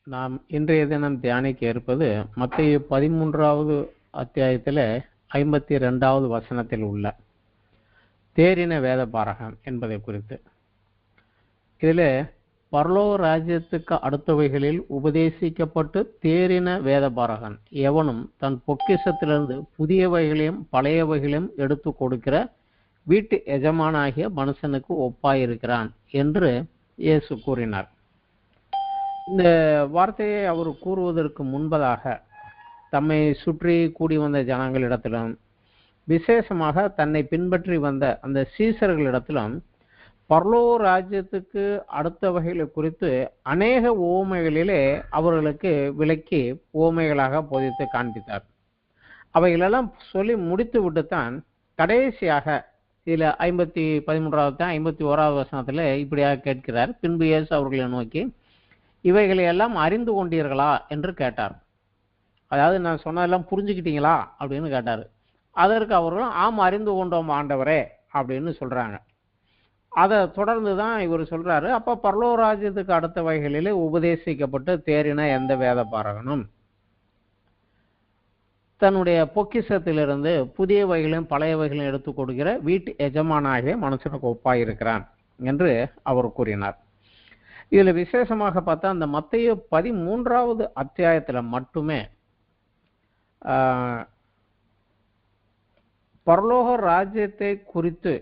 நாம் இன்றைய தினம் தியானிக்க இருப்பது மத்தேயு 13வது அத்தியாயத்தில் 52வது வசனத்தில் உள்ள தேறின வேத பாரகம் என்பதை குறித்து. இதில் பரலோக ராஜ்யத்துக்கு அடுத்தவைகளில் உபதேசிக்கப்பட்டு தேறின வேத பாரகன் எவனும் தன் பொக்கிஷத்திலிருந்து புதியவைகளையும் பழையவைகளையும் எடுத்து கொடுக்கிற வீட்டு எஜமானாகிய மனுஷனுக்கு ஒப்பாயிருக்கிறான் என்று இயேசு கூறினார். இந்த வார்த்தையை அவர் கூறுவதற்கு முன்பதாக தம்மை சுற்றி கூடி வந்த ஜனங்களிடத்திலும் விசேஷமாக தன்னை பின்பற்றி வந்த அந்த சீசர்களிடத்திலும் பரலோக ராஜ்யத்துக்கு அடுத்த வகைகளை குறித்து அநேக உவமைகளிலே அவர்களுக்கு விளக்கி உவமைகளாக போதித்து காண்பித்தார். அவைகளெல்லாம் சொல்லி முடித்து விட்டுத்தான் கடைசியாக இதில் 13வது 51வது வசனத்தில் இப்படியாக கேட்கிறார். பின்பு இயேசு அவர்களை நோக்கி இவைகளை எல்லாம் அறிந்து கொண்டீர்களா என்று கேட்டார். அதாவது நான் சொன்னதெல்லாம் புரிஞ்சுக்கிட்டீங்களா அப்படின்னு கேட்டார். அதற்கு அவர்களும் ஆம் அறிந்து கொண்டோம் ஆண்டவரே அப்படின்னு சொல்றாங்க. அதை தொடர்ந்து தான் இவர் சொல்றாரு, அப்ப பரலோக ராஜ்யத்துக்கு அடுத்த வகைகளிலே உபதேசிக்கப்பட்டு தேறின எந்த வேத பாரகனும் தன்னுடைய பொக்கிஷத்திலிருந்து புதிய வகைகளையும் பழைய வகைகளையும் எடுத்து கொடுக்கிற வீட்டு எஜமானாகிய மனுஷனுக்கு ஒப்பாயிருக்கிறான் என்று அவர் கூறினார். இதுல விசேஷமாக பார்த்தா அந்த மத்தேயு 13வது அத்தியாயத்துல மட்டுமே பரலோக ராஜ்யத்தை குறித்து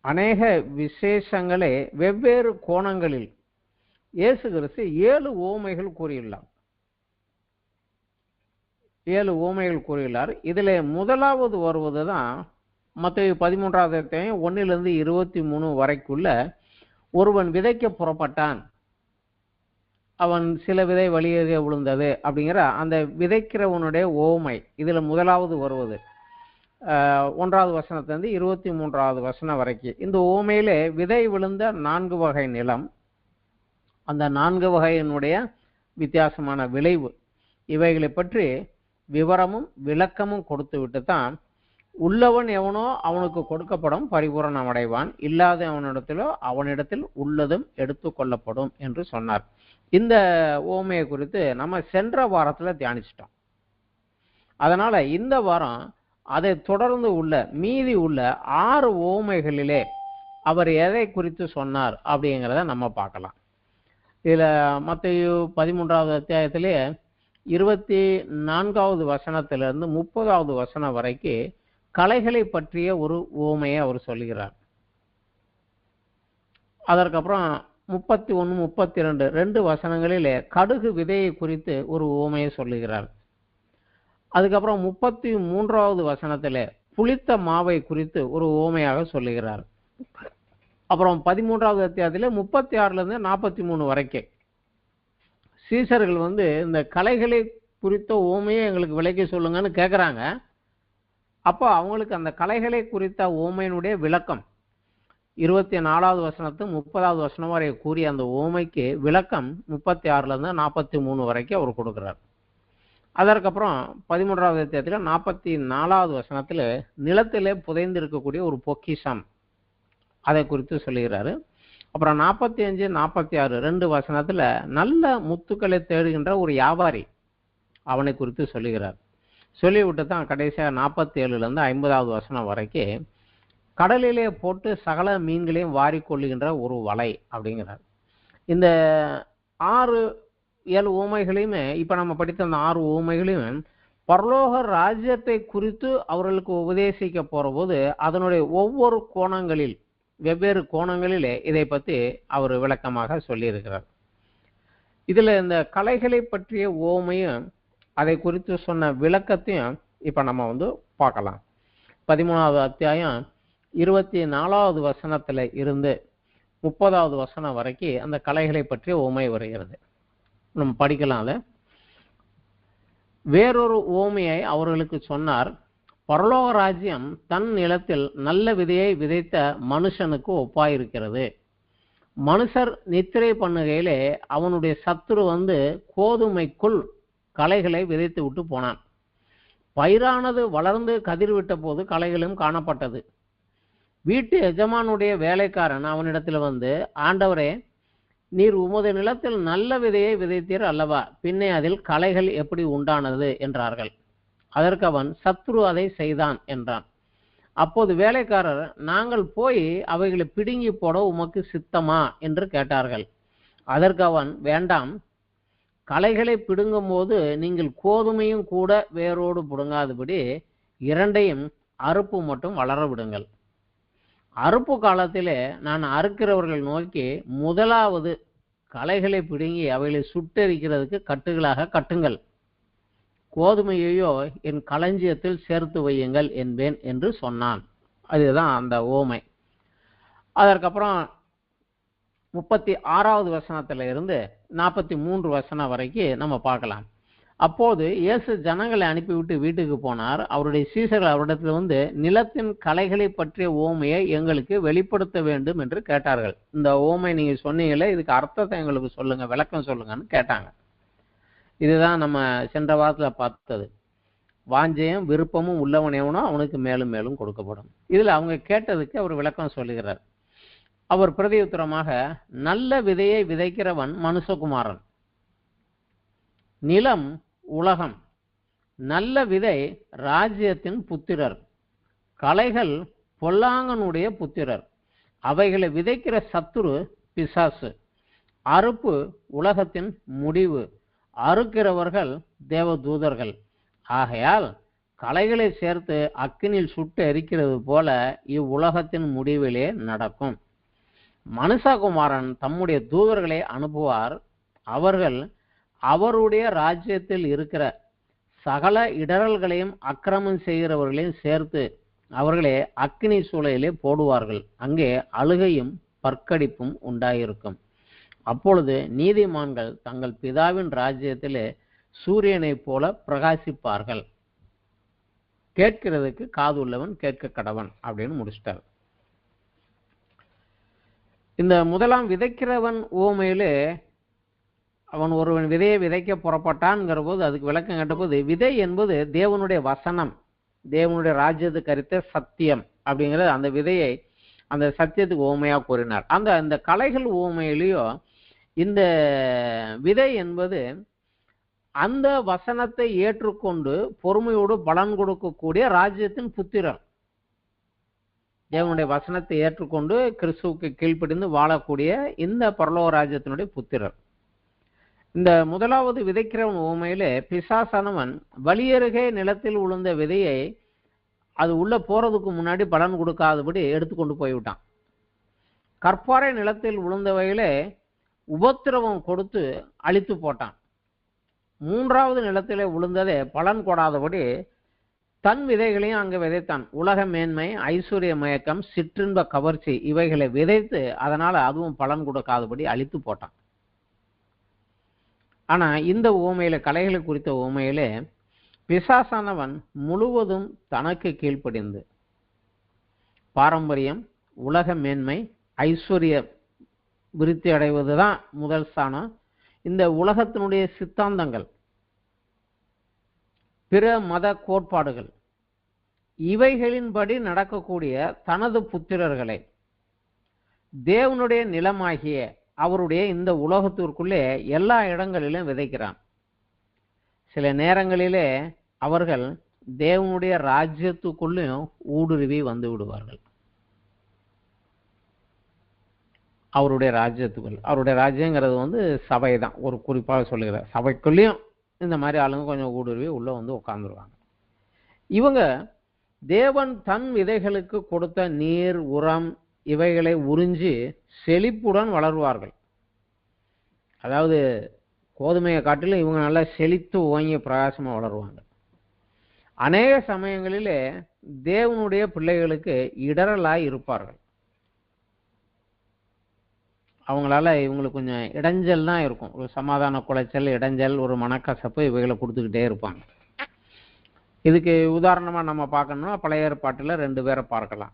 அநேக விசேஷங்களை வெவ்வேறு கோணங்களில் இயேசு கிறிஸ்து 7 உவமைகள் கூறியுள்ளார். 7 உவமைகள் கூறியுள்ளார். இதுல முதலாவது வருவதுதான் மத்தேயு 13வது அத்தியாயம் 1லிருந்து 23 வரைக்குள்ள ஒருவன் விதைக்க புறப்பட்டான், அவன் சில விதை வழியாக விழுந்தது அப்படிங்கிற அந்த விதைக்கிறவனுடைய ஓமை இதுல முதலாவது வருவது 1வது வசனத்திலிருந்து 23வது வசனம் வரைக்கும். இந்த ஓமையிலே விதை விழுந்த 4 வகை நிலம், அந்த 4 வகையினுடைய வித்தியாசமான விளைவு இவைகளை பற்றி விவரமும் விளக்கமும் கொடுத்து விட்டு தான் உள்ளவன் எவனோ அவனுக்கு கொடுக்கப்படும் பரிபூரணம் அடைவான், இல்லாத அவனிடத்தில் உள்ளதும் எடுத்து கொள்ளப்படும் என்று சொன்னார். இந்த ஓமையை குறித்து நம்ம சென்ற வாரத்துல தியானிச்சிட்டோம். அதனால இந்த வாரம் அதை தொடர்ந்து உள்ள மீதி உள்ள 6 ஓமைகளிலே அவர் எதை குறித்து சொன்னார் அப்படிங்கிறத நம்ம பார்க்கலாம். இதுல மத்தேயு 13வது அத்தியாயத்திலே 24வது வசனத்திலிருந்து 30வது வசனம் வரைக்கும் களைகளை பற்றிய ஒரு உவமையை அவர் சொல்லுகிறார். அதற்கப்புறம் 31 32 2 வசனங்களிலே கடுகு விதையை குறித்து ஒரு உவமையை சொல்லுகிறார். அதுக்கப்புறம் 33வது வசனத்திலே புளித்த மாவை குறித்து ஒரு உவமையாக சொல்லுகிறார். அப்புறம் 13வது அத்தியாயத்திலே 36லிருந்து 43 வரைக்கும் சீசர்கள் இந்த களைகளை குறித்த உவமையை எங்களுக்கு விளக்கி சொல்லுங்கன்னு கேட்குறாங்க. அப்போ அவங்களுக்கு அந்த களைகளை குறித்த ஓமையினுடைய விளக்கம் 24வது வசனத்து 30வது வசனம் வரை கூறிய அந்த ஓமைக்கு விளக்கம் 36லிருந்து 43 வரைக்கும் அவர் கொடுக்கிறார். அதற்கப்புறம் 13வது அத்தியாயத்தில் 44வது வசனத்தில் நிலத்திலே புதைந்து இருக்கக்கூடிய ஒரு பொக்கிஷம் அதை குறித்து சொல்லுகிறாரு. அப்புறம் 45 46 2 வசனத்துல நல்ல முத்துக்களை தேடுகின்ற ஒரு வியாபாரி அவனை குறித்து சொல்லுகிறார். சொல்லிவிட்டு தான் கடைசியாக 47லிருந்து 50வது வசனம் வரைக்கும் கடலிலே போட்டு சகல மீன்களையும் வாரிக்கொள்ளுகின்ற ஒரு வலை அப்படிங்கிறார். இந்த 6-7 உவமைகளையுமே இப்ப நம்ம படித்த அந்த 6 உவமைகளையும் பரலோக ராஜ்யத்தை குறித்து அவர்களுக்கு உபதேசிக்க போற போது அதனுடைய ஒவ்வொரு கோணங்களில் வெவ்வேறு கோணங்களிலே இதை பற்றி அவர் விளக்கமாக சொல்லியிருக்கிறார். இதுல இந்த கலைகளை பற்றிய உவமையும் அதை குறித்து சொன்ன விளக்கத்தையும் இப்ப நம்ம பார்க்கலாம். 13வது அத்தியாயம் 24வது வசனத்துல இருந்து 30வது வசனம் வரைக்கும் அந்த கலைகளை பற்றிய உவமை வருகிறது. நம்ம படிக்கலாம். அதை வேறொரு உவமையை அவர்களுக்கு சொன்னார். பரலோக ராஜ்யம் தன் நிலத்தில் நல்ல விதையை விதைத்த மனுஷனுக்கு ஒப்பாயிருக்கிறது. மனுஷர் நித்திரை பண்ணுகையிலே அவனுடைய சத்துரு கோதுமைக்குள் களைகளை விதைத்து விட்டு போனான். பயிரானது வளர்ந்து கதிர்விட்ட போது களைகளும் காணப்பட்டது. வீட்டு எஜமானுடைய வேலைக்காரன் அவனிடத்தில் ஆண்டவரே, நீர் உமது நிலத்தில் நல்ல விதையை விதைத்தீர் அல்லவா, பின்னே அதில் களைகள் எப்படி உண்டானது என்றார்கள். அதற்கு அவன், சத்ரு அதை செய்தான் என்றான். அப்போது வேலைக்காரர், நாங்கள் போய் அவைகளை பிடுங்கி போட உமக்கு சித்தமா என்று கேட்டார்கள். அதற்கு அவன், வேண்டாம், களைகளை பிடுங்கும் போது நீங்கள் கோதுமையும் கூட வேரோடு பிடுங்காதபடி இரண்டையும் அறுப்பு மட்டும் வளர விடுங்கள். அறுப்பு காலத்திலே நான் அறுக்கிறவர்கள் நோக்கி, முதலாவது களைகளை பிடுங்கி அவைகளை சுட்டெரிக்கிறதுக்கு கட்டுகளாக கட்டுங்கள், கோதுமையையோ என் களஞ்சியத்தில் சேர்த்து வையுங்கள் என்பேன் என்று சொன்னான். அதுதான் அந்த ஓமை. அதற்கப்புறம் 36வது வசனத்துல இருந்து 43 வசனம் வரைக்கும் நம்ம பார்க்கலாம். அப்போது இயேசு ஜனங்களை அனுப்பிவிட்டு வீட்டுக்கு போனார். அவருடைய சீசர்கள் அவரிடத்தில் வந்து, நிலத்தின் களைகளை பற்றிய ஓமையை எங்களுக்கு வெளிப்படுத்த வேண்டும் என்று கேட்டார்கள். இந்த ஓமை நீங்க சொன்னீங்களே, இதுக்கு அர்த்தத்தை எங்களுக்கு சொல்லுங்க, விளக்கம் சொல்லுங்கன்னு கேட்டாங்க. இதுதான் நம்ம சென்ற வாரத்துல பார்த்தது. வாஞ்சையும் விருப்பமும் உள்ளவனேவனோ அவனுக்கு மேலும் மேலும் கொடுக்கப்படும். இதுல அவங்க கேட்டதுக்கு அவர் விளக்கம் சொல்லுகிறார். அவர் பிரதியுத்தரமாக, நல்ல விதையை விதைக்கிறவன் மனுஷகுமாரன், நிலம் உலகம், நல்ல விதை ராஜ்யத்தின் புத்திரர், களைகள் பொல்லாங்கனுடைய புத்திரர், அவைகளை விதைக்கிற சத்துரு பிசாசு, அறுப்பு உலகத்தின் முடிவு, அறுக்கிறவர்கள் தேவதூதர்கள். ஆகையால் களைகளை சேர்த்து அக்கினில் சுட்டு எரிக்கிறது போல இவ்வுலகத்தின் முடிவிலே நடக்கும். மனுஷகுமாரன் தம்முடைய தூதர்களை அனுப்புவார். அவர்கள் அவருடைய ராஜ்யத்தில் இருக்கிற சகல இடரல்களையும் அக்கிரமம் செய்கிறவர்களையும் சேர்த்து அவர்களை அக்கினி சூளையிலே போடுவார்கள். அங்கே அழுகையும் பற்கடிப்பும் உண்டாயிருக்கும். அப்பொழுது நீதிமான்கள் தங்கள் பிதாவின் ராஜ்யத்திலே சூரியனைப் போல பிரகாசிப்பார்கள். கேட்கிறதுக்கு காது உள்ளவன் கேட்க கடவன் அப்படின்னு முடிச்சிட்டார். இந்த முதலாம் விதைக்கிறவன் ஊமையிலே அவன் ஒருவன் விதையை விதைக்க புறப்பட்டான்ங்கிற போது அதுக்கு விளக்கம் கேட்டபோது, விதை என்பது தேவனுடைய வசனம், தேவனுடைய ராஜ்யத்துக்கு கருத்த சத்தியம் அப்படிங்கிறது அந்த விதையை அந்த சத்தியத்துக்கு ஊமையா கூறினார். அந்த கலைகள் ஊமையிலேயோ இந்த விதை என்பது அந்த வசனத்தை ஏற்றுக்கொண்டு பொறுமையோடு பலன் கொடுக்கக்கூடிய ராஜ்யத்தின் புத்திரர், தேவனுடைய வசனத்தை ஏற்றுக்கொண்டு கிறிஸ்துவுக்கு கீழ்ப்படிந்து வாழக்கூடிய இந்த பரலோக ராஜ்யத்தினுடைய புத்திரர். இந்த முதலாவது விதைக்கிறவன் ஊமையிலே பிசாசானவன் வழியருகே நிலத்தில் விழுந்த விதையை அது உள்ள போறதுக்கு முன்னாடி பலன் கொடுக்காதபடி எடுத்துக்கொண்டு போய்விட்டான். கற்பாறை நிலத்தில் விழுந்தவையிலே உபத்திரவம் கொடுத்து அழித்து போட்டான். மூன்றாவது நிலத்திலே விழுந்ததே பலன் கொடாதபடி தன் விதைகளையும் அங்கே விதைத்தான். உலக மேன்மை, ஐஸ்வர்ய மயக்கம், சிற்றின்ப கவர்ச்சி இவைகளை விதைத்து அதனால அதுவும் பலன் கொடுக்காதபடி அழித்து போட்டான். ஆனா இந்த ஊமையில, கலைகளை குறித்த ஊமையிலே பிசாசானவன் முழுவதும் தனக்கு கீழ்ப்படிந்து பாரம்பரியம், உலக மேன்மை, ஐஸ்வர்ய விருத்தி அடைவதுதான் முதல் ஸ்தானம். இந்த உலகத்தினுடைய சித்தாந்தங்கள், பிற மத கோட்பாடுகள் இவைகளின்படி நடக்கக்கூடிய தனது புத்திரர்களை தேவனுடைய நிலமாகிய அவருடைய இந்த உலகத்திற்குள்ளே எல்லா இடங்களிலும் விதைக்கிறான். சில நேரங்களிலே அவர்கள் தேவனுடைய ராஜ்யத்துக்குள்ளும் ஊடுருவி வந்து விடுவார்கள். அவருடைய ராஜ்யத்துக்குள், அவருடைய ராஜ்யங்கிறது சபை தான் ஒரு குறிப்பாக சொல்லுகிறார். சபைக்குள்ளேயும் இந்த மாதிரி ஆளுங்க கொஞ்சம் ஊடுருவி உள்ள வந்து உட்கார்ந்துருவாங்க. இவங்க தேவன் தன் விதைகளுக்கு கொடுத்த நீர், உரம் இவைகளை உறிஞ்சி செழிப்புடன் வளருவார்கள். அதாவது கோதுமையை காட்டிலும் இவங்க நல்லா செழித்து ஓங்கி பிரகாசமா வளருவாங்க. அநேக சமயங்களிலே தேவனுடைய பிள்ளைகளுக்கு இடரலாய் இருப்பார்கள். அவங்களால இவங்களுக்கு கொஞ்சம் இடைஞ்சல் தான் இருக்கும். ஒரு சமாதான குலைச்சல், இடைஞ்சல், ஒரு மனக்கசப்பு இவைகளை கொடுத்துக்கிட்டே இருப்பாங்க. இதுக்கு உதாரணமா நம்ம பார்க்கணும்னா பழைய ஏற்பாட்டில் 2 பேரை பார்க்கலாம்.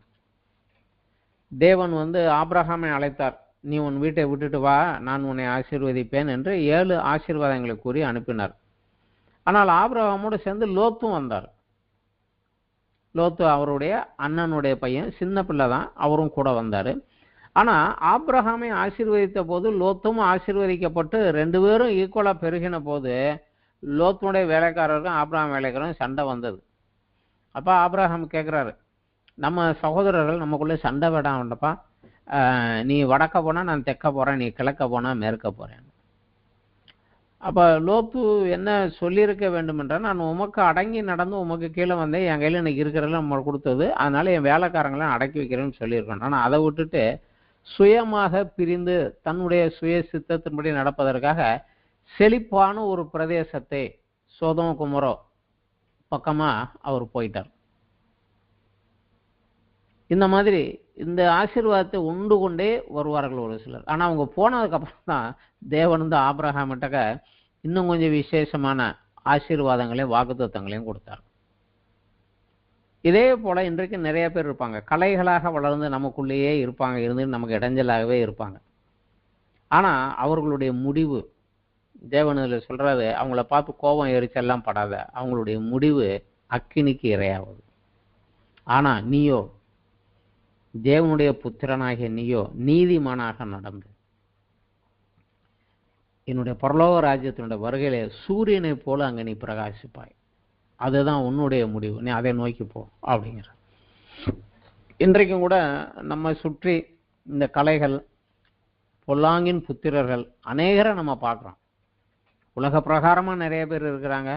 தேவன் ஆபிரகாமை அழைத்தார். நீ உன் வீட்டை விட்டுட்டு வா, நான் உன்னை ஆசீர்வதிப்பேன் என்று 7 ஆசீர்வாதங்களை கூறி அனுப்பினார். ஆனால் ஆபிரகாமோடு சேர்ந்து லோத்தும் வந்தார். லோத்து அவருடைய அண்ணனுடைய பையன், சின்ன பிள்ளை தான், அவரும் கூட வந்தார். ஆனா ஆபிரகாமை ஆசீர்வதித்த போது லோத்தும் ஆசீர்வதிக்கப்பட்டு 2 பேரும் ஈக்குவலா பெருகின போது லோத்துடைய வேலைக்காரருக்கும் ஆபிரகாம் வேலைக்காரரும் சண்டை வந்தது. அப்ப ஆபிரகாம் கேட்கிறாரு, நம்ம சகோதரர்கள் நமக்குள்ள சண்டை வேண்டாம்ப்பா, நீ வடக்க போனா நான் தெற்க போறேன், நீ கிழக்க போனா மேற்க போறேன். அப்ப லோத்து என்ன சொல்லியிருக்க வேண்டும் என்றால், நான் உமக்கு அடங்கி நடந்து உமக்கு கீழே வந்தேன், என் கையில இன்னைக்கு இருக்கிறதெல்லாம் நம்ம கொடுத்தது, அதனால என் வேலைக்காரங்களாம் அடக்கி வைக்கிறேன்னு சொல்லியிருக்கேன். ஆனா அதை விட்டுட்டு சுயமாக பிரிந்து தன்னுடைய சுய சித்தத்தின்படி நடப்பதற்காக செழிப்பான ஒரு பிரதேசத்தை சோதோம் குமரோ பக்கமா அவர் போயிட்டார். இந்த மாதிரி இந்த ஆசீர்வாதத்தை உண்டு கொண்டே வருவார்கள் ஒரு சிலர். ஆனா அவங்க போனதுக்கு அப்புறம் தான் தேவன் வந்து ஆபிரகாமிட்ட இன்னும் கொஞ்சம் விசேஷமான ஆசீர்வாதங்களையும் வாக்குத்தத்தங்களையும் கொடுத்தார். இதே போல இன்றைக்கு நிறைய பேர் இருப்பாங்க, கலைகளாக வளர்ந்து நமக்குள்ளேயே இருப்பாங்க, இருந்து நமக்கு இடைஞ்சலாகவே இருப்பாங்க. ஆனா அவர்களுடைய முடிவு தேவன் இதில் சொல்றாரு, அவங்கள பார்த்து கோபம் எரிச்செல்லாம் படாத, அவங்களுடைய முடிவு அக்கினிக்கு இரையாவது. ஆனா நீயோ தேவனுடைய புத்திரனாகிய நீயோ நீதிமானாக நடந்து என்னுடைய பரலோக ராஜ்யத்தினுடைய வருகையிலே சூரியனை போல அங்க நீ பிரகாசிப்பாய். அதுதான் உன்னுடைய முடிவு, நீ அதை நோக்கி போ அப்படிங்கிற. இன்றைக்கும் கூட நம்ம சுற்றி இந்த கலைகள், பொல்லாங்கின் புத்திரர்கள் அநேகரை நம்ம பார்க்குறோம். உலக பிரகாரமா நிறைய பேர் இருக்கிறாங்க,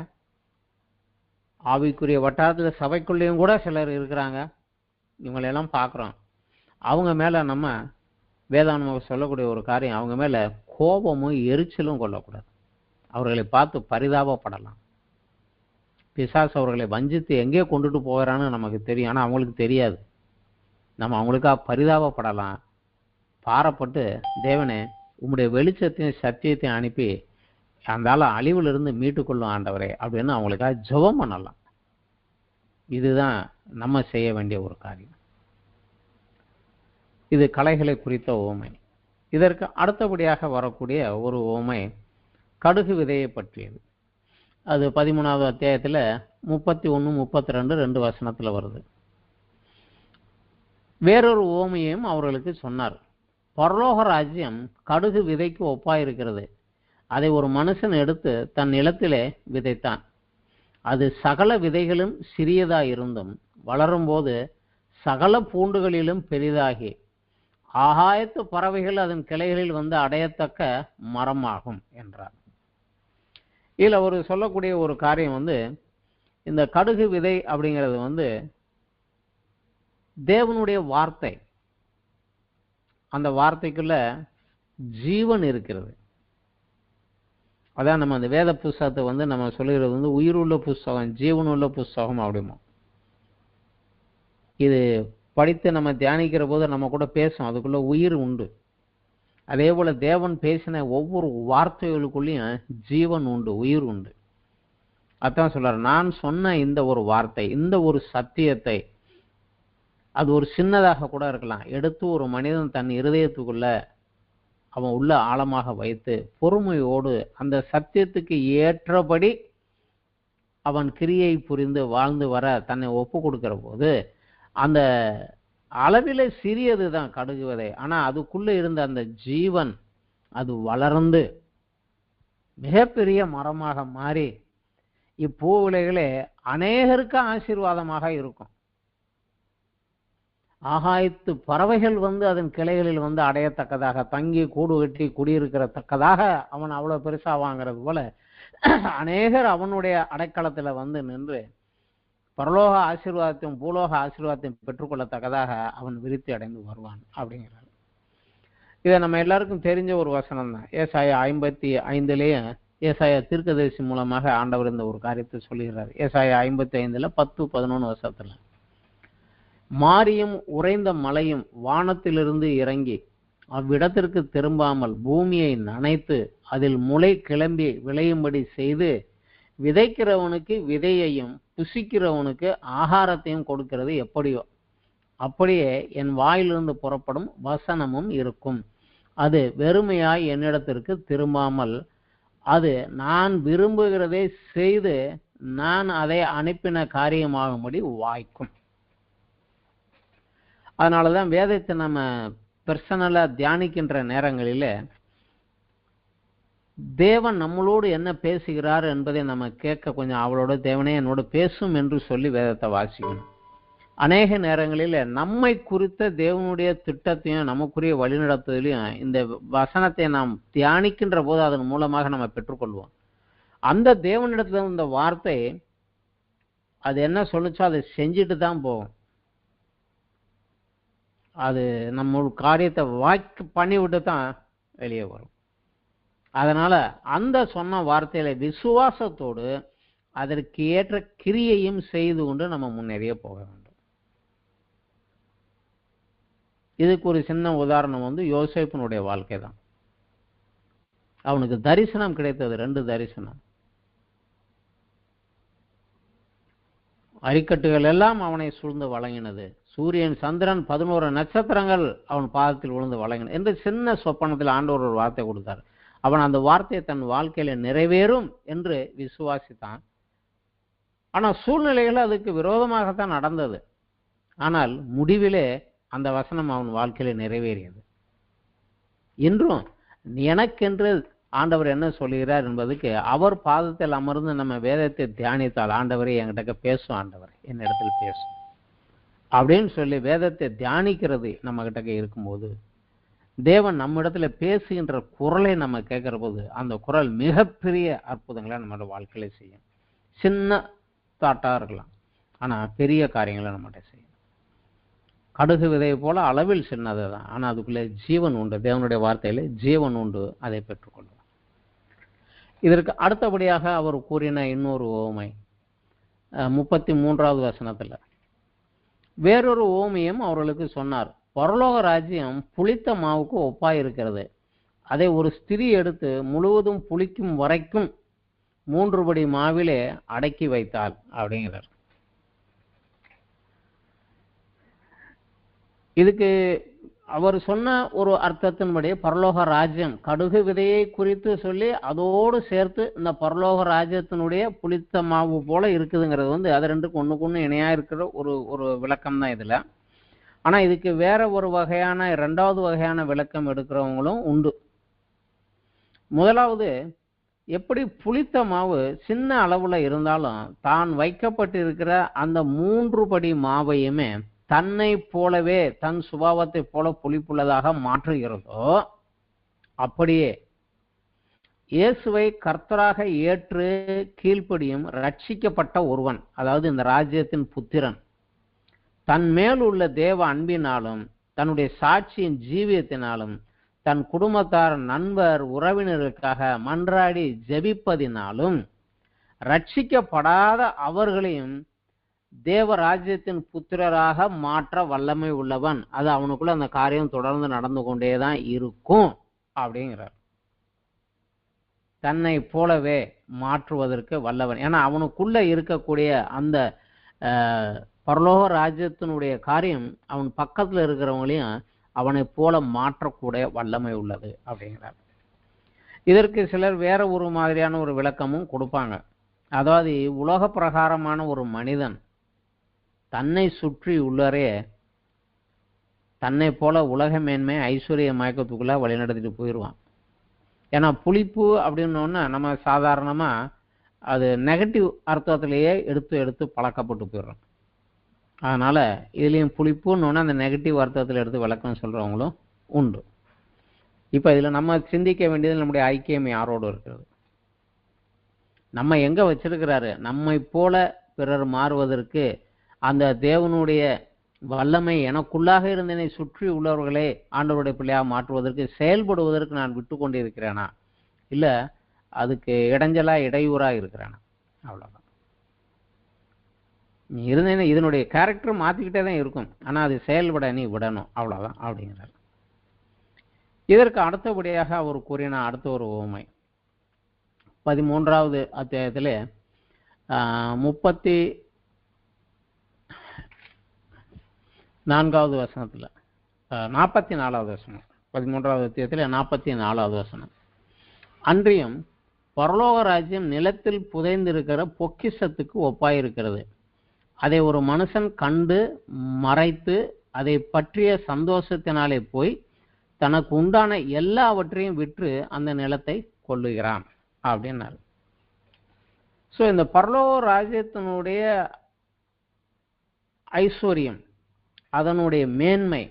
ஆவிக்குரிய வட்டாரத்தில் சபைக்குள்ளேயும் கூட சிலர் இருக்கிறாங்க. இவங்களெல்லாம் பார்க்குறோம். அவங்க மேல நம்ம வேதாகமம் சொல்லக்கூடிய ஒரு காரியம், அவங்க மேல கோபமும் எரிச்சலும் கொள்ளக்கூடாது. அவர்களை பார்த்து பரிதாபப்படலாம். பிசாசு அவர்களை வஞ்சித்து எங்கே கொண்டுட்டு போகிறான்னு நமக்கு தெரியும், ஆனால் அவங்களுக்கு தெரியாது. நம்ம அவங்களுக்காக பரிதாபப்படலாம். பாரப்பட்டு தேவனே உம்முடைய வெளிச்சத்தையும் சத்தியத்தையும் அனுப்பி அந்த அழிவிலிருந்து மீட்டுக்கொள்ளும் ஆண்டவரே அப்படின்னு அவங்களுக்காக ஜெபம் பண்ணலாம். இதுதான் நம்ம செய்ய வேண்டிய ஒரு காரியம். இது கலைகளை குறித்த உவமை. இதற்கு அடுத்தபடியாக வரக்கூடிய ஒரு உவமை கடுகு விதையை பற்றியது. அது 13வது அத்தியாயத்தில் 31, 32 2 வசனத்துல வருது. வேறொரு உவமையையும் அவர்களுக்கு சொன்னார். பரலோக ராஜ்யம் கடுகு விதைக்கு ஒப்பாயிருக்கிறது. அதை ஒரு மனுஷன் எடுத்து தன் நிலத்திலே விதைத்தான். அது சகல விதைகளும் சிறியதாயிருந்தும் வளரும்போது சகல பூண்டுகளிலும் பெரிதாகி ஆகாயத்து பறவைகள் அதன் கிளைகளில் வந்து அடையத்தக்க மரமாகும் என்றார். இதுல ஒரு சொல்லக்கூடிய ஒரு காரியம் வந்து, இந்த கடுகு விதை அப்படிங்கிறது வந்து தேவனுடைய வார்த்தை. அந்த வார்த்தைக்குள்ள ஜீவன் இருக்கிறது. அதான் நம்ம அந்த வேத புஸ்தகத்தை வந்து நம்ம சொல்லுகிறது வந்து உயிருள்ள புஸ்தகம், ஜீவனுள்ள புஸ்தகம் அப்படிமோ. இது படித்து நம்ம தியானிக்கிற போது நம்ம கூட பேசும், அதுக்குள்ள உயிர் உண்டு. அதே போல தேவன் பேசின ஒவ்வொரு வார்த்தைகளுக்குள்ளேயும் ஜீவன் உண்டு, உயிர் உண்டு. அதான் சொல்றாரு, நான் சொன்ன இந்த ஒரு வார்த்தை, இந்த ஒரு சத்தியத்தை, அது ஒரு சின்னதாக கூட இருக்கலாம், எடுத்து ஒரு மனிதன் தன் இருதயத்துக்குள்ள அவன் உள்ள ஆழமாக வைத்து பொறுமையோடு அந்த சத்தியத்துக்கு ஏற்றபடி அவன் கிரியை புரிந்து வாழ்ந்து வர தன்னை ஒப்பு கொடுக்கிற போது அந்த அளவில சிறியது தான் கடுகு விதை. ஆனா அதுக்குள்ள இருந்த அந்த ஜீவன் அது வளர்ந்து மிகப்பெரிய மரமாக மாறி இப்பூ விலைகளே அநேகருக்கு ஆசீர்வாதமாக இருக்கும். ஆகாயத்து பறவைகள் வந்து அதன் கிளைகளில் வந்து அடையத்தக்கதாக, தங்கி கூடு கட்டி குடியிருக்கிறத்தக்கதாக அவன் அவ்வளவு பெருசா வாங்கிறது போல அநேகர் அவனுடைய அடைக்கலத்துல வந்து நின்று பரலோக ஆசீர்வாதத்தையும் பூலோக ஆசீர்வாதத்தையும் பெற்றுக்கொள்ளத்தக்கதாக அவன் விருத்தி அடைந்து வருவான் அப்படிங்கிறார். இதை நம்ம எல்லாருக்கும் தெரிஞ்ச ஒரு வசனம் தான். ஏசாயா 55 ஏசாயா தீர்க்கதரிசி மூலமாக ஆண்டவர் இந்த ஒரு காரியத்தை சொல்லுகிறார். ஏசாயா 55 10, 11 வருஷத்துல, மாரியும் உறைந்த மலையும் வானத்திலிருந்து இறங்கி அவ்விடத்திற்கு திரும்பாமல் பூமியை நனைத்து அதில் முளை கிளம்பி விளையும்படி செய்து விதைக்கிறவனுக்கு விதையையும் புசிக்கிறவனுக்கு ஆகாரத்தையும் கொடுக்கிறது எப்படியோ அப்படியே என் வாயிலிருந்து புறப்படும் வசனமும் இருக்கும். அது வெறுமையாய் என்னிடத்திற்கு திரும்பாமல் அது நான் விரும்புகிறதை செய்து நான் அதை அனுப்பின காரியமாகும்படி வாய்க்கும். அதனாலதான் வேதத்தை நம்ம பர்சனலா தியானிக்கின்ற நேரங்களிலே தேவன் நம்மளோடு என்ன பேசுகிறார் என்பதை நம்ம கேட்க கொஞ்சம் அவளோட தேவனே என்னோட பேசும் என்று சொல்லி வேதத்தை வாசிக்கணும். அநேக நேரங்களில் நம்மை குறித்த தேவனுடைய திட்டத்தையும் நமக்குரிய வழிநடத்துதலையும் இந்த வசனத்தை நாம் தியானிக்கின்ற போது அதன் மூலமாக நம்ம பெற்றுக்கொள்வோம். அந்த தேவனிடத்துல இந்த வார்த்தை அது என்ன சொல்லுச்சோ அதை செஞ்சுட்டு தான் போகும். அது நம்ம காரியத்தை வாய்க்கு பண்ணிவிட்டு தான் வெளியே வரும். அதனால அந்த சொன்ன வார்த்தையில விசுவாசத்தோடு அதற்கு ஏற்ற கிரியையும் செய்து கொண்டு நம்ம முன்னேறிய போக வேண்டும். இதுக்கு ஒரு சின்ன உதாரணம் யோசேப்பினுடைய வாழ்க்கை தான். அவனுக்கு தரிசனம் கிடைத்தது, 2 தரிசனம். அரிக்கட்டுகள் எல்லாம் அவனை சூழ்ந்து வழங்கினது. சூரியன் சந்திரன் 11 நட்சத்திரங்கள் அவன் பாதத்தில் விழுந்து வழங்கின என்று சின்ன சொப்பனத்தில் ஆண்டவர் ஒரு வார்த்தை கொடுத்தார். அவன் அந்த வார்த்தையை தன் வாழ்க்கையில நிறைவேறும் என்று விசுவாசித்தான். ஆனால் சூழ்நிலைகள் அதுக்கு விரோதமாகத்தான் நடந்தது. ஆனால் முடிவிலே அந்த வசனம் அவன் வாழ்க்கையில நிறைவேறியது. இன்றும் எனக்கென்று ஆண்டவர் என்ன சொல்லுகிறார் என்பதுக்கு அவர் பாதத்தில் அமர்ந்து நம்ம வேதத்தை தியானித்தால், ஆண்டவரே என்கிட்ட பேசும், ஆண்டவரே என்னிடத்தில் பேசும் அப்படின்னு சொல்லி வேதத்தை தியானிக்கிறது நம்ம கிட்ட இருக்கும்போது தேவன் நம்ம இடத்துல பேசுகின்ற குரலை நம்ம கேட்கிற போது அந்த குரல் மிகப்பெரிய அற்புதங்களை நம்மளோட வாழ்க்கையில செய்யும். சின்ன தாட்டா இருக்கலாம், ஆனா பெரிய காரியங்களை நம்மகிட்ட செய்யும். கடுகு விதையை போல அளவில் சின்னது தான், ஆனா அதுக்குள்ளே ஜீவன் உண்டு. தேவனுடைய வார்த்தையில ஜீவன் உண்டு, அதை பெற்றுக்கொள்ளும். இதற்கு அடுத்தபடியாக அவர் கூறின இன்னொரு உவமை 33வது வசனத்துல வேறொரு உவமையும் அவர்களுக்கு சொன்னார். பரலோக ராஜ்யம் புளித்த மாவுக்கு ஒப்பாயிருக்கிறது. அதை ஒரு ஸ்திரீ எடுத்து முழுவதும் புளிக்கும் வரைக்கும் 3 படி மாவிலே அடக்கி வைத்தாள் அப்படிங்கிறார். இதுக்கு அவர் சொன்ன ஒரு அர்த்தத்தின்படி பரலோக ராஜ்யம் கடுகு விதையை குறித்து சொல்லி அதோடு சேர்த்து இந்த பரலோக ராஜ்யத்தினுடைய புளித்த மாவு போல இருக்குதுங்கிறது அது ரெண்டுக்கு ஒண்ணுக்கு இணையா இருக்கிற ஒரு விளக்கம் தான் இதுல. ஆனா இதுக்கு வேற ஒரு வகையான 2வது வகையான விளக்கம் எடுக்கிறவங்களும் உண்டு. முதலாவது, எப்படி புளித்த மாவு சின்ன அளவுல இருந்தாலும் தான் வைக்கப்பட்டிருக்கிற அந்த 3 படி மாவையுமே தன்னை போலவே தன் சுபாவத்தை போல புளிப்புள்ளதாக மாற்றுகிறதோ, அப்படியே இயேசுவை கர்த்தராக ஏற்று கீழ்ப்படியும் ரட்சிக்கப்பட்ட ஒருவன், அதாவது இந்த ராஜ்யத்தின் புத்திரன், தன் மேல் உள்ள தேவ அன்பினாலும் தன்னுடைய சாட்சியின் ஜீவியத்தினாலும் தன் குடும்பத்தார் நண்பர் உறவினர்களுக்காக மன்றாடி ஜெபிப்பதினாலும் ரட்சிக்கப்படாத அவர்களையும் தேவ ராஜ்யத்தின் புத்திரராக மாற்ற வல்லமை உள்ளவன். அது அவனுக்குள்ள அந்த காரியம் தொடர்ந்து நடந்து கொண்டேதான் இருக்கும் அப்படிங்கிறார். தன்னை போலவே மாற்றுவதற்கு வல்லவன். ஏன்னா அவனுக்குள்ள இருக்கக்கூடிய அந்த பரலோக ராஜ்யத்தினுடைய காரியம் அவன் பக்கத்துல இருக்கிறவங்களையும் அவனை போல மாற்றக்கூடிய வல்லமை உள்ளது அப்படிங்கிறார். இதற்கு சிலர் வேற ஒரு மாதிரியான ஒரு விளக்கமும் கொடுப்பாங்க. அதாவது உலக பிரகாரமான ஒரு மனிதன் தன்னை சுற்றி உள்ளரே தன்னை போல உலக மேன்மை ஐஸ்வர்ய மயக்கத்துக்குள்ள வழிநடத்திட்டு போயிடுவான். ஏன்னா புளிப்பு அப்படின்னோன்னா நம்ம சாதாரணமா அது நெகட்டிவ் அர்த்தத்திலேயே எடுத்து பழக்கப்பட்டு போயிடுறோம். அதனால இதுலயும் புளிப்புன்னு அந்த நெகட்டிவ் அர்த்தத்தில் எடுத்து விளக்கம் சொல்றவங்களும் உண்டு. இப்ப இதுல நம்ம சிந்திக்க வேண்டியது நம்முடைய ஐக்கியம் யாரோடு இருக்கிறது, நம்ம எங்க வச்சிருக்கிறாரு. நம்மை போல பிறர் மாறுவதற்கு அந்த தேவனுடைய வல்லமை எனக்குள்ளாக இருந்தனை சுற்றி உள்ளவர்களே ஆண்டவருடைய பிள்ளையாக மாற்றுவதற்கு செயல்படுவதற்கு நான் விட்டு கொண்டு இருக்கிறேனா, இல்ல அதுக்கு இடைஞ்சலா இடையூறா இருக்கிறேனா, அவ்வளவுதான். நீ இருந்தேன்னா இதனுடைய கேரக்டர் மாத்திக்கிட்டே தான் இருக்கும், ஆனா அது செயல்பட நீ விடணும், அவ்வளவுதான் அப்படிங்கிறார். இதற்கு அடுத்தபடியாக அவர் கூறின அடுத்த ஒரு உவமை 13வது அத்தியாயத்திலே 34வது வசனத்துல 44வது வசனம் 13வது அத்தியாயத்திலே 44வது வசனம். அன்றியும் பரலோக ராஜ்யம் நிலத்தில் புதைந்திருக்கிற பொக்கிஷத்துக்கு ஒப்பாயிருக்கிறது. அதை ஒரு மனுஷன் கண்டு மறைத்து அதை பற்றிய சந்தோஷத்தினாலே போய் தனக்கு உண்டான எல்லாவற்றையும் விற்று அந்த நிலத்தை கொள்ளுகிறான் அப்படின்னாரு. ஸோ இந்த பரலோக ராஜ்யத்தினுடைய ஐஸ்வர்யம், அதனுடைய மேன்மை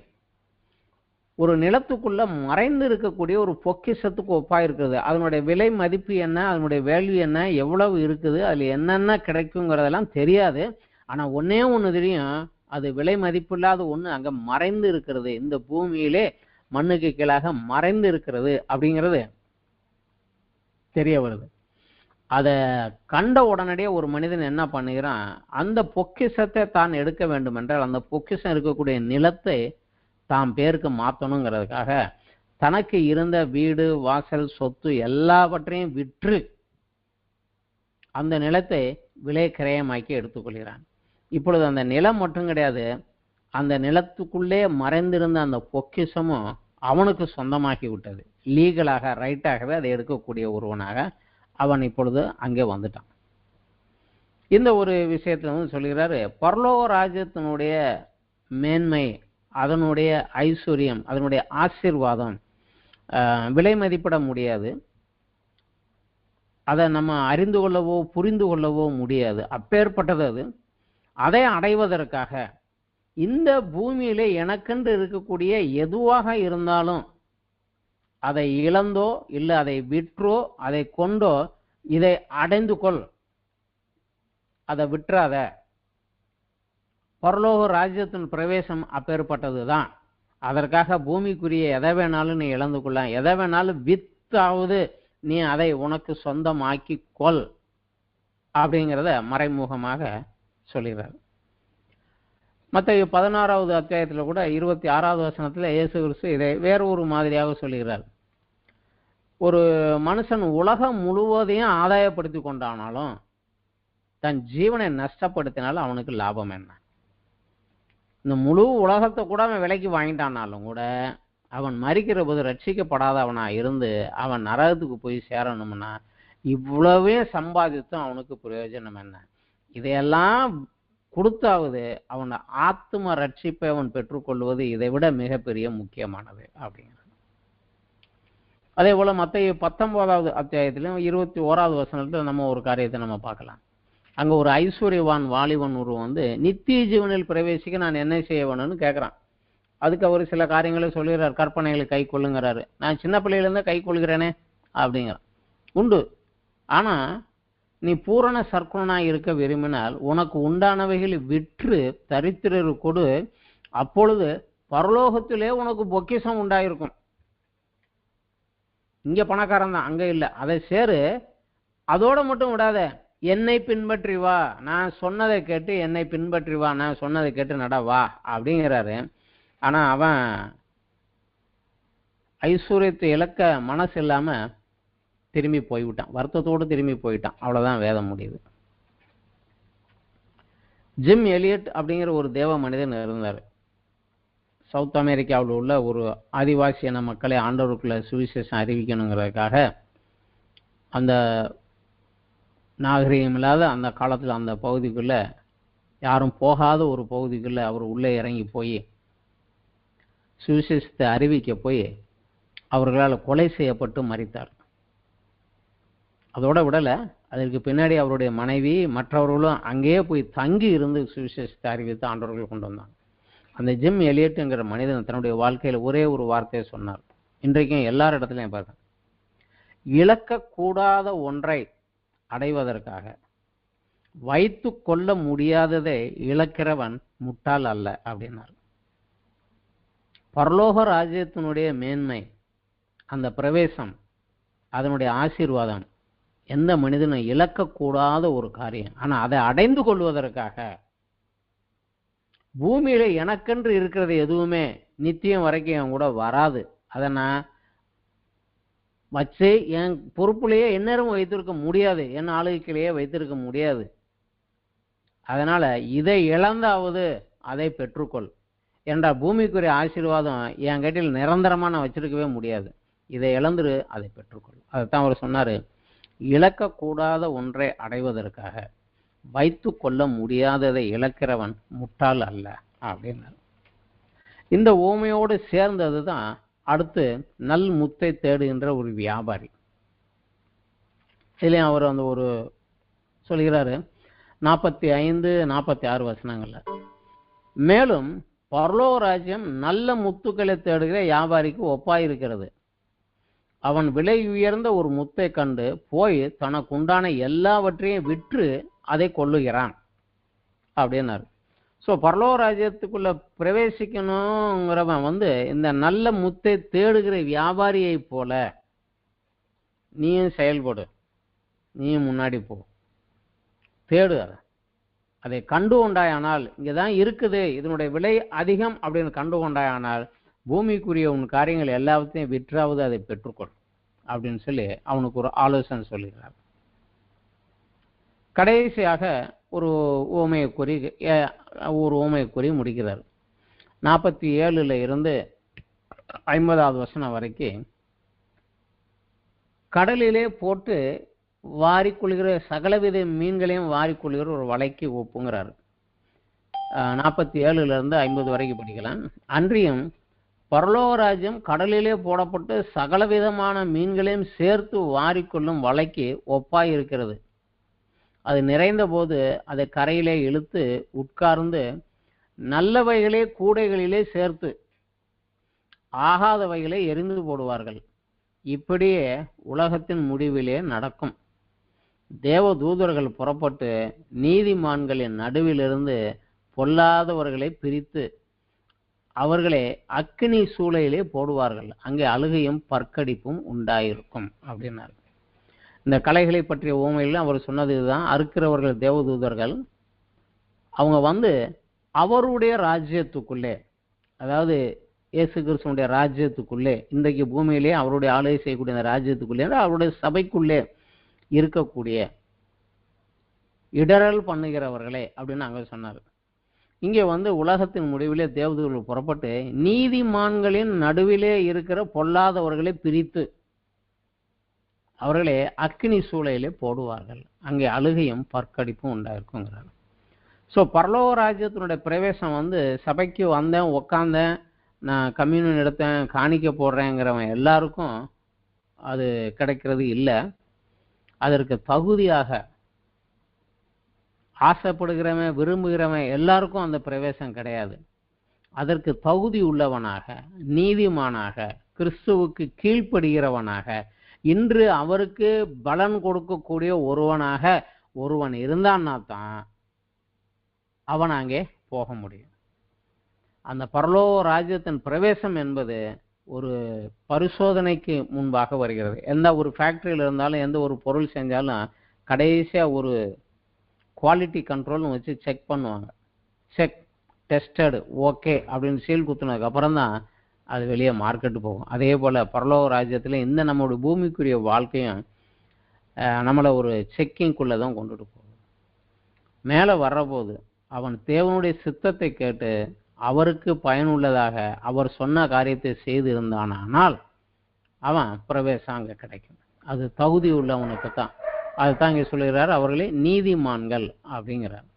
ஒரு நிலத்துக்குள்ள மறைந்து இருக்கக்கூடிய ஒரு பொக்கிஷத்துக்கு ஒப்பா இருக்குது. அதனுடைய விலை மதிப்பு என்ன, அதனுடைய வேல்யூ என்ன, எவ்வளவு இருக்குது, அதுல என்னென்ன கிடைக்குங்கிறதெல்லாம் தெரியாது. ஆனா ஒன்னே ஒண்ணு தெரியும், அது விலை மதிப்பு இல்லாத ஒண்ணு அங்க மறைந்து இருக்கிறது, இந்த பூமியிலே மண்ணுக்கு கீழாக மறைந்து இருக்கிறது அப்படிங்கிறது தெரிய வருது. அத கண்ட உடனடியே ஒரு மனிதன் என்ன பண்ணுகிறான், அந்த பொக்கிஷத்தை தான் எடுக்க வேண்டும் என்றால் அந்த பொக்கிஷம் இருக்கக்கூடிய நிலத்தை தாம் பேருக்கு மாற்றணுங்கிறதுக்காக தனக்கு இருந்த வீடு வாசல் சொத்து எல்லாவற்றையும் விற்று அந்த நிலத்தை விலை கிரயமாக்கி எடுத்துக்கொள்கிறான். இப்பொழுது அந்த நிலம் மட்டும் கிடையாது, அந்த நிலத்துக்குள்ளே மறைந்திருந்த அந்த பொக்கிஷமும் அவனுக்கு சொந்தமாக்கி விட்டது. லீகலாக ரைட்டாகவே அதை எடுக்கக்கூடிய ஒருவனாக அவன் இப்பொழுது அங்கே வந்துட்டான். இந்த ஒரு விஷயத்துல வந்து சொல்கிறாரு, பரலோக ராஜ்யத்தினுடைய மேன்மை, அதனுடைய ஐஸ்வர்யம், அதனுடைய ஆசீர்வாதம் விலை மதிப்பிட முடியாது. அதை நம்ம அறிந்து கொள்ளவோ புரிந்து கொள்ளவோ முடியாது, அப்பேற்பட்டது அது. அதை அடைவதற்காக இந்த பூமியிலே எனக்கென்று இருக்கக்கூடிய எதுவாக இருந்தாலும் அதை இழந்தோ இல்லை அதை விற்றோ அதை கொண்டோ இதை அடைந்து கொள், அதை விட்டுறாத. பரலோக ராஜ்யத்தின் பிரவேசம் அப்பேற்பட்டது தான். அதற்காக பூமிக்குரிய எதை வேணாலும் நீ இழந்து கொள்ளலாம், எதை வேணாலும் வித்தாவது நீ அதை உனக்கு சொந்தமாக்கி கொள் அப்படிங்கிறத மறைமுகமாக சொல்கிறார். மத்தேயு 16வது அத்தியாயத்தில் கூட 26வது வசனத்தில் இயேசு கிறிஸ்து இதை வேற ஒரு மாதிரியாக சொல்கிறார். ஒரு மனுஷன் உலகம் முழுவதையும் ஆதாயப்படுத்தி கொண்டானாலும் தன் ஜீவனை நஷ்டப்படுத்தினாலும் அவனுக்கு லாபம் என்ன? இந்த முழு உலகத்தை கூட அவன் விலைக்கு வாங்கிட்டானாலும் கூட அவன் மரிக்கிற போது ரட்சிக்கப்படாதவனா இருந்து அவன் நரகத்துக்கு போய் சேரணும்னா இவ்வளவே சம்பாதித்தும் அவனுக்கு பிரயோஜனம் என்ன? இதையெல்லாம் கொடுத்தாவது அவன் ஆத்ம ரட்சிப்பை அவன் பெற்றுக்கொள்வது இதை விட மிகப்பெரிய முக்கியமானது அப்படிங்கிறது. அதே போல மத்தேயு 19வது அத்தியாயத்திலும் 21வது வசனத்தில் நம்ம ஒரு காரியத்தை நம்ம பார்க்கலாம். அங்க ஒரு ஐஸ்வர்யவான் வாலிபன் ஒருவன் வந்து நித்திய ஜீவனில் பிரவேசிக்க நான் என்ன செய்ய வேணும்னு கேட்கறான். அதுக்கு அவர் சில காரியங்களை சொல்லுகிறார், கற்பனைகளை கை கொள்ளுங்கிறாரு. நான் சின்ன பிள்ளையிலேருந்து கை கொள்கிறேனே அப்படிங்கிறான். உண்டு, ஆனா நீ பூரண சர்க்குணனாய் இருக்க விரும்பினால் உனக்கு உண்டானவைகளை விற்று தரித்திரர் கொடு, அப்பொழுது பரலோகத்திலே உனக்கு பொக்கிஷம் உண்டாயிருக்கும். இங்க பணக்காரன் தான், அங்க இல்லை, அதை சேரு. அதோட மட்டும் விடாத, என்னை பின்பற்றி வா, நான் சொன்னதை கேட்டு என்னை பின்பற்றி வா, நான் சொன்னதை கேட்டு நட வா அப்படிங்கிறாரு. ஆனா அவன் ஐஸ்வர்யத்தை இழக்க மனசு இல்லாம திரும்பி போய்விட்டான், வருத்தத்தோடு திரும்பி போயிட்டான். அவ்வளவுதான் வேதம் முடியுது. ஜிம் எலியட் அப்படிங்கிற ஒரு தேவ மனிதன் இருந்தார். சவுத் அமெரிக்காவில் உள்ள ஒரு ஆதிவாசி இன மக்களை ஆண்டவருக்குள்ள சுவிசேஷம் அறிவிக்கணுங்கிறதுக்காக அந்த நாகரிகம் இல்லாத அந்த காலத்தில் அந்த பகுதிக்குள்ள யாரும் போகாத ஒரு பகுதிக்குள்ள அவர் உள்ளே இறங்கி போய் சுவிசேஷத்தை அறிவிக்க போய் அவர்களால் கொலை செய்யப்பட்டு மரித்தார். அதோட விடல, அதற்கு பின்னாடி அவருடைய மனைவி மற்றவர்களும் அங்கேயே போய் தங்கி இருந்து சுவிசேஷத்தை அறிவித்து ஆண்டவர்கள் கொண்டு வந்தாங்க. அந்த ஜிம் எலியட்டுங்கிற மனிதன் தன்னுடைய வாழ்க்கையில் ஒரே ஒரு வார்த்தையை சொன்னார். இன்றைக்கும் எல்லார் இடத்துலையும் பார்க்க, இழக்கக்கூடாத ஒன்றை அடைவதற்காக வைத்து கொள்ள முடியாததை இழக்கிறவன் முட்டாள் அல்ல அப்படின்னார். பரலோக ராஜ்யத்தினுடைய மேன்மை, அந்த பிரவேசம், அதனுடைய ஆசீர்வாதம் எந்த மனிதனும் இழக்கக்கூடாத ஒரு காரியம். ஆனா அதை அடைந்து கொள்வதற்காக பூமியில எனக்கென்று இருக்கிறது எதுவுமே நித்தியம் வரைக்கும் என் கூட வராது, அதை நான் வச்சு என் பொறுப்புலையே எந்நேரம் வைத்திருக்க முடியாது, என் ஆளுகையிலேயே வைத்திருக்க முடியாது. அதனால இதை இழந்தாவது அதை பெற்றுக்கொள் என்ற பூமிக்குரிய ஆசீர்வாதம் என் கேட்டில் நிரந்தரமா நான் வச்சிருக்கவே முடியாது, இதை இழந்துரு, அதை பெற்றுக்கொள். அதைத்தான் அவர் சொன்னாரு, இழக்கக்கூடாத ஒன்றை அடைவதற்காக வைத்து கொள்ள முடியாததை இழக்கிறவன் முட்டாள் அல்ல அப்படின்னாரு. இந்த ஓமையோடு சேர்ந்தது தான் அடுத்து நல் முத்தை தேடுகின்ற ஒரு வியாபாரி. இதுலயும் அவர் அந்த ஒரு சொல்கிறாரு 45-46 வசனங்கள்ல. மேலும் பரலோக ராஜ்யம் நல்ல முத்துக்களை தேடுகிற வியாபாரிக்கு ஒப்பாயிருக்கிறது. அவன் விலை உயர்ந்த ஒரு முத்தை கண்டு போய் தனக்கு உண்டான எல்லாவற்றையும் விற்று அதை கொள்ளுகிறான் அப்படின்னாரு. ஸோ பரலோக ராஜ்யத்துக்குள்ள பிரவேசிக்கணுங்கிறவன் இந்த நல்ல முத்தை தேடுகிற வியாபாரியை போல நீயும் செயல்படு, நீயும் முன்னாடி போ, தேடு, அதை கண்டு கொண்டாயானால் இங்கதான் இருக்குது, இதனுடைய விலை அதிகம் அப்படின்னு கண்டு கொண்டாயானால் பூமிக்குரிய உன் காரியங்கள் எல்லாத்தையும் விற்றாவது அதை பெற்றுக்கொள் அப்படின்னு சொல்லி அவனுக்கு ஒரு ஆலோசனை சொல்லுகிறார். கடைசியாக ஒரு ஓமையை கூறி முடிக்கிறார். 47 இருந்து 50வது வசனம் வரைக்கும் கடலிலே போட்டு வாரிக்கொள்கிற சகலவித மீன்களையும் வாரிக்கொள்கிற ஒரு வலைக்கு ஒப்புங்கிறார். 47 இருந்து 50 வரைக்கும் படிக்கலாம். அன்றியும் பரலோக ராஜ்யம் கடலிலே போடப்பட்டு சகலவிதமான மீன்களையும் சேர்த்து வாரிக்கொள்ளும் வலைக்கு ஒப்பாய் இருக்கிறது. அது நிறைந்த போது அதை கரையிலே இழுத்து உட்கார்ந்து நல்லவைகளே கூடைகளிலே சேர்த்து ஆகாதவைகளை எரிந்து போடுவார்கள். இப்படியே உலகத்தின் முடிவிலே நடக்கும். தேவ தூதர்கள் புறப்பட்டு நீதிமான்களின் நடுவிலிருந்து பொல்லாதவர்களை பிரித்து அவர்களை அக்கினி சூளையிலே போடுவார்கள். அங்கே அழுகையும் பற்கடிப்பும் உண்டாயிருக்கும் அப்படின்னாரு. இந்த கலைகளை பற்றிய ஓமையில் அவர் சொன்னது இதுதான். அறுக்கிறவர்கள் தேவதூதர்கள், அவங்க அவருடைய ராஜ்யத்துக்குள்ளே, அதாவது இயேசு கிறிஸ்துவனுடைய ராஜ்யத்துக்குள்ளே, இன்றைக்கு பூமியிலே அவருடைய ஆளுகை செய்யக்கூடிய இந்த ராஜ்யத்துக்குள்ளே, அவருடைய சபைக்குள்ளே இருக்கக்கூடிய இடரல் பண்ணுகிறவர்களே அப்படின்னு அங்க சொன்னார். இங்கே உலகத்தின் முடிவிலே தேவதூதர்கள் புறப்பட்டு நீதிமான்களின் நடுவிலே இருக்கிற பொல்லாதவர்களை பிரித்து அவர்களே அக்கினி சூளையிலே போடுவார்கள். அங்கே அழுகையும் பற்கடிப்பும் உண்டாயிருக்குங்கிறார். ஸோ பரலோக ராஜ்யத்தினுடைய பிரவேசம் சபைக்கு வந்தேன், உக்காந்தேன், நான் கம்யூனியன் எடுத்தேன், காணிக்க போடுறேங்கிறவன் எல்லாருக்கும் அது கிடைக்கிறது இல்லை. அதற்கு தகுதியாக ஆசைப்படுகிறவன், விரும்புகிறவன் எல்லாருக்கும் அந்த பிரவேசம் கிடையாது. அதற்கு தகுதி உள்ளவனாக, நீதிமானாக, கிறிஸ்துவுக்கு கீழ்ப்படுகிறவனாக, இன்று அவருக்கு பலன் கொடுக்கக்கூடிய ஒருவன் இருந்தான்னா தான் அவன் அங்கே போக முடியும். அந்த பரலோக ராஜ்யத்தின் பிரவேசம் என்பது ஒரு பரிசோதனைக்கு முன்பாக வருகிறது. எந்த ஒரு ஃபேக்டரியில் இருந்தாலும், எந்த ஒரு பொருள் செஞ்சாலும் கடைசியா ஒரு குவாலிட்டி கண்ட்ரோல்னு வச்சு செக் பண்ணுவாங்க. செக், டெஸ்டட், ஓகே அப்படின்னு சீல் குத்துனதுக்கு அப்புறம் தான் அது வெளியே மார்க்கெட்டு போகும். அதே போல பரலோக ராஜ்யத்துல இந்த நம்மளுடைய பூமிக்குரிய வாழ்க்கையும் நம்மளை ஒரு செக்கிங்குள்ளே தான் கொண்டுட்டு போகும். மேலே வர்றபோது அவன் தேவனுடைய சித்தத்தை கேட்டு அவருக்கு பயனுள்ளதாக அவர் சொன்ன காரியத்தை செய்து இருந்தானால் அவன் பிரவேசம் அங்கே கிடைக்கும். அது தகுதி உள்ளவனுக்கு தான். அதுதான் இங்கே சொல்லுகிறார், அவர்களே நீதிமான்கள் அப்படிங்கிறார்.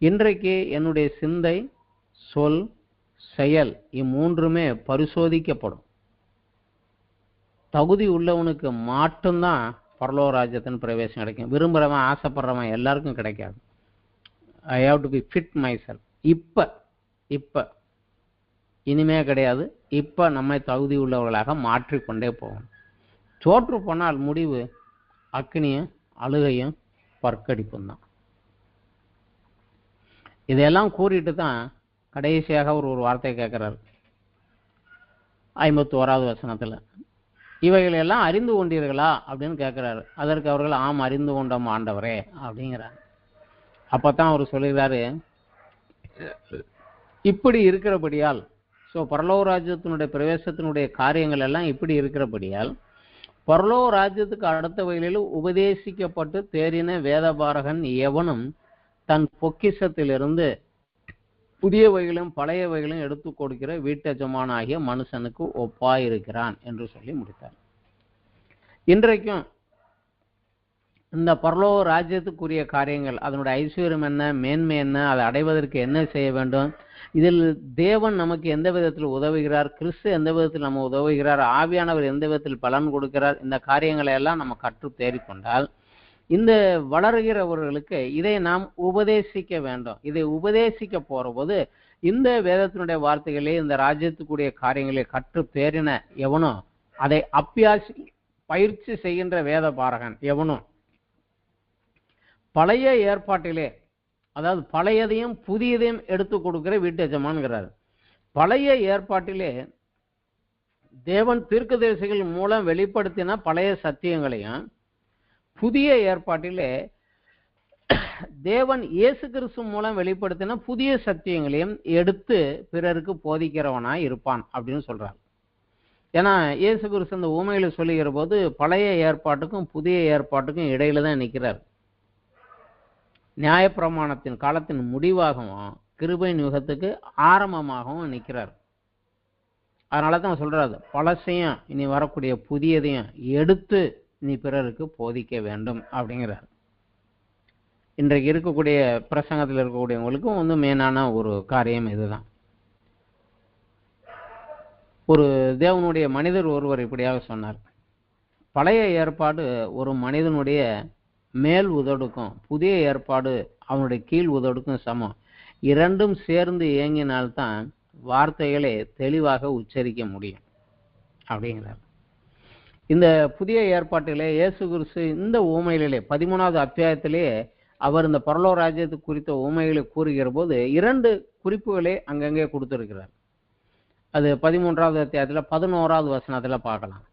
இன்றைக்கு என்னுடைய சிந்தை, சொல், செயல் இம்மூன்றுமே பரிசோதிக்கப்படும். தகுதி உள்ளவனுக்கு மட்டும்தான் பரலோக ராஜ்யத்தின் பிரவேசம் கிடைக்கும். விரும்புகிறவன், ஆசைப்படுறவன் எல்லாருக்கும் கிடைக்காது. I have to be fit my self. இப்ப இனிமே கிடையாது. இப்ப நம்மை தகுதி உள்ளவர்களாக மாற்றிக்கொண்டே போகணும். தோற்று போனால் முடிவு அக்னியும் அழுகையும் பற்கடிப்பும் தான். இதெல்லாம் கூறிட்டு தான் கடைசியாக ஒரு வார்த்தை கேட்கிறார் 51வது வசனத்துல. இவைகள் எல்லாம் அறிந்து கொண்டீர்களா அப்படின்னு கேட்கிறாரு. அதற்கு அவர்கள் ஆம் அறிந்து கொண்டோம் ஆண்டவரே அப்படிங்கிறார். அப்பதான் அவர் சொல்லுகிறாரு, இப்படி இருக்கிறபடியால், ஸோ பரலோக ராஜ்யத்தினுடைய பிரவேசத்தினுடைய காரியங்கள் எல்லாம் இப்படி இருக்கிறபடியால் பரலோக ராஜ்யத்துக்கு அடுத்தவைகளில் உபதேசிக்கப்பட்டு தேறின வேதபாரகன் எவனும் தன் பொக்கிஷத்திலிருந்து புதியவைகளும் பழையவைகளும் எடுத்து கொடுக்கிற வீட்டஜமான ஆகிய மனுஷனுக்கு ஒப்பாயிருக்கிறான் என்று சொல்லி முடித்தார். இன்றைக்கும் இந்த பரலோக ராஜ்யத்துக்குரிய காரியங்கள், அதனுடைய ஐஸ்வர்யம் என்ன, மேன்மை என்ன, அதை அடைவதற்கு என்ன செய்ய வேண்டும், இதில் தேவன் நமக்கு எந்த விதத்தில் உதவுகிறார், கிறிஸ்து எந்த விதத்தில் நம்ம உதவுகிறார், ஆவியானவர் எந்த விதத்தில் பலன் கொடுக்கிறார், இந்த காரியங்களை எல்லாம் நம்ம கற்று தேறிக்கொண்டால் இந்த வளர்கிறவர்களுக்கு இதை நாம் உபதேசிக்க வேண்டும். இதை உபதேசிக்க போற போது இந்த வேதத்தினுடைய வார்த்தைகளே, இந்த ராஜ்யத்துக்குரிய காரியங்களை கற்று தேறின எவனோ, அதை பயிற்சி செய்கின்ற வேத பாரகன் எவனோ, பழைய ஏற்பாட்டிலே, அதாவது பழையதையும் புதியதையும் எடுத்து கொடுக்கிற வீட்டு எஜமான்கிறார். பழைய ஏற்பாட்டிலே தேவன் தீர்க்கதரிசிகள் மூலம் வெளிப்படுத்தின பழைய சத்தியங்களையும், புதிய ஏற்பாட்டிலே தேவன் இயேசு கிறிஸ்து மூலம் வெளிப்படுத்தின புதிய சத்தியங்களையும் எடுத்து பிறருக்கு போதிக்கிறவனாய் இருப்பான் அப்படின்னு சொல்றார். ஏன்னா இயேசு கிறிஸ்து இந்த ஊமையில சொல்லுகிற போது பழைய ஏற்பாட்டுக்கும் புதிய ஏற்பாட்டுக்கும் இடையில தான் நிற்கிறார். நியாயப்பிரமாணத்தின் காலத்தின் முடிவாகவும் கிருபையின் யுகத்துக்கு ஆரம்பமாகவும் நிற்கிறார். அதனால தான் சொல்றாரு, பழசையும் இனி வரக்கூடிய புதியதையும் எடுத்து நீ பிறருக்கு போதிக்க வேண்டும் அப்படிங்கிறார். இன்றைக்கு இருக்கக்கூடிய பிரசங்கத்தில் இருக்கக்கூடியவங்களுக்கும் வந்து மெயினான ஒரு காரியம் இதுதான். ஒரு தேவனுடைய மனிதர் ஒருவர் இப்படியாக சொன்னார், பழைய ஏற்பாடு ஒரு மனிதனுடைய மேல் உதடுக்கும் புதிய ஏற்பாடு அவனுடைய கீழ் உதடுக்கும் சமம். இரண்டும் சேர்ந்து இயங்கினால்தான் வார்த்தைகளை தெளிவாக உச்சரிக்க முடியும் அப்படிங்கிறார். இந்த புதிய ஏற்பாட்டிலே இயேசு கிறிஸ்து இந்த ஊமையிலே 13வது அத்தியாயத்திலே அவர் இந்த பரலோக ராஜ்யத்து குறித்த ஊமைகளை கூறுகிற போது 2 குறிப்புகளை அங்கங்கே கொடுத்திருக்கிறார். அது 13வது அத்தியாயத்தில் 11வது வசனத்துல பார்க்கலாம்.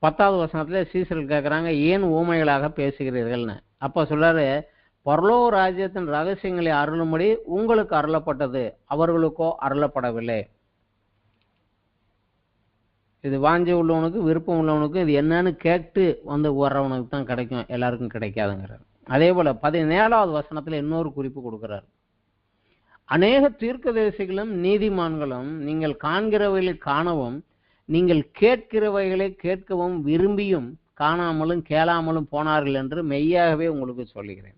10வது வசனத்துல சீசர்கள் கேட்குறாங்க, ஏன் ஊமைகளாக பேசுகிறீர்கள்னு. அப்ப சொல்றாரு, பரலோக ராஜ்யத்தின் ரகசியங்களை அருளும்படி உங்களுக்கு அருளப்பட்டது, அவர்களுக்கோ அருளப்படவில்லை. இது வாஞ்சி உள்ளவனுக்கு, விருப்பம் உள்ளவனுக்கு, இது என்னன்னு கேட்டு வந்து வர்றவனுக்கு தான் கிடைக்கும், எல்லாருக்கும் கிடைக்காதுங்கிறார். அதே போல 17வது வசனத்துல இன்னொரு குறிப்பு கொடுக்கிறார், அநேக தீர்க்கதரிசிகளும் நீதிமான்களும் நீங்கள் காண்கிறவைகளை காணவும் நீங்கள் கேட்கிறவைகளை கேட்கவும் விரும்பியும் காணாமலும் கேளாமலும் போனார்கள் என்று மெய்யாகவே உங்களுக்கு சொல்லுகிறேன்.